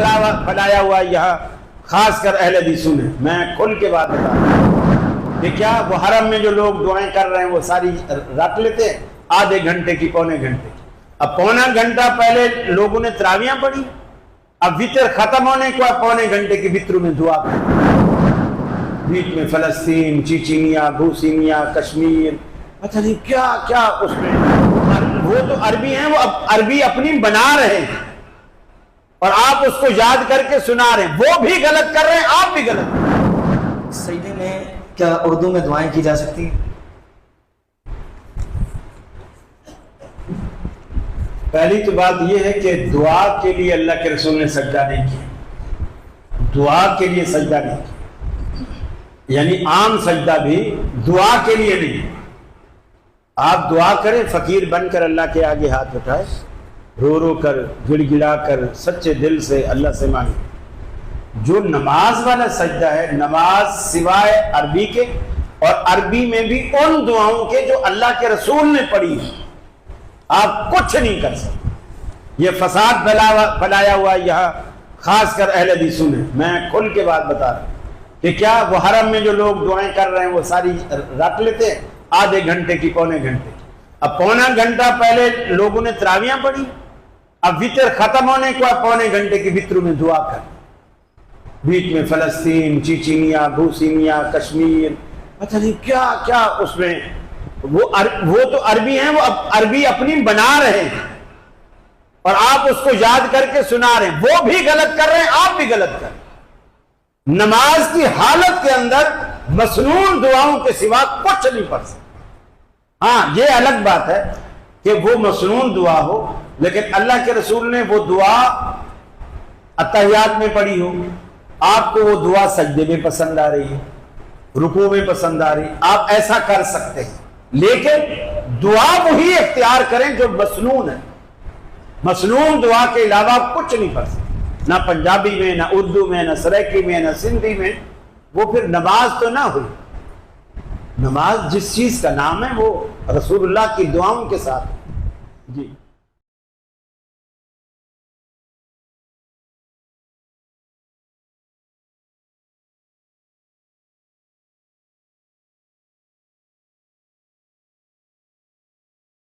پھیلایا ہوا یہاں خاص کر اہل حدیثوں نے، میں کھل کے بات بتا رہا ہوں کہ کیا وہ حرم میں جو لوگ دعائیں کر رہے ہیں وہ ساری رکھ لیتے ہیں آدھے گھنٹے کی، پونے گھنٹے کی؟ اب پونا گھنٹہ پہلے لوگوں نے تراویاں پڑھی، اب وطر ختم ہونے کو پونے گھنٹے کی وطروں میں دعا کر، بیچ میں فلسطین، چیچینیا، بھوسینیا، کشمیر، پتہ نہیں کیا کیا اس میں، وہ تو عربی ہیں، وہ عربی اپنی بنا رہے ہیں اور آپ اس کو یاد کر کے سنا رہے ہیں، وہ بھی غلط کر رہے ہیں، آپ بھی غلط کر رہے ہیں۔ سجدے میں کیا اردو میں دعائیں کی جا سکتی ہیں؟ پہلی تو بات یہ ہے کہ دعا کے لیے اللہ کے رسول نے سجدہ نہیں کیا، دعا کے لیے سجدہ نہیں کیا، یعنی عام سجدہ بھی دعا کے لیے نہیں۔ آپ دعا کریں فقیر بن کر اللہ کے آگے ہاتھ اٹھائے، رو رو کر، گڑ گڑا کر، سچے دل سے اللہ سے مانگے۔ جو نماز والا سجدہ ہے، نماز سوائے عربی کے اور عربی میں بھی ان دعاؤں کے جو اللہ کے رسول نے پڑھی ہیں، آپ کچھ نہیں کر سکتے۔ یہ فساد پھیلایا ہوا یہاں خاص کر اہل حدیثوں نے، میں کھل کے بات بتا رہا ہوں کہ کیا وہ حرم میں جو لوگ دعائیں کر رہے ہیں وہ ساری رکھ لیتے ہیں آدھے گھنٹے کی، پونے گھنٹے کی؟ اب پونا گھنٹہ پہلے لوگوں نے تراویاں پڑھی، اب وطر ختم ہونے کو پونے گھنٹے کی وطروں میں دعا کر، بیچ میں فلسطین، چیچینیا، بھوسینیا، کشمیر، پتہ نہیں کیا کیا اس میں، وہ تو عربی ہیں، وہ عربی اپنی بنا رہے ہیں اور آپ اس کو یاد کر کے سنا رہے ہیں، وہ بھی غلط کر رہے ہیں، آپ بھی غلط کر رہے ہیں۔ نماز کی حالت کے اندر مسنون دعاؤں کے سوا کچھ نہیں پڑھ سکتے۔ ہاں یہ الگ بات ہے کہ وہ مسنون دعا ہو، لیکن اللہ کے رسول نے وہ دعا اتحیات میں پڑھی ہو، آپ کو وہ دعا سجدے میں پسند آ رہی ہے، رکوع میں پسند آ رہی ہے، آپ ایسا کر سکتے ہیں، لیکن دعا وہی اختیار کریں جو مسنون ہے۔ مسنون دعا کے علاوہ کچھ نہیں پڑھ سکتے، نہ پنجابی میں، نہ اردو میں، نہ سریکی میں، نہ سندھی میں، وہ پھر نماز تو نہ ہوئی۔ نماز جس چیز کا نام ہے وہ رسول اللہ کی دعاؤں کے ساتھ۔ جی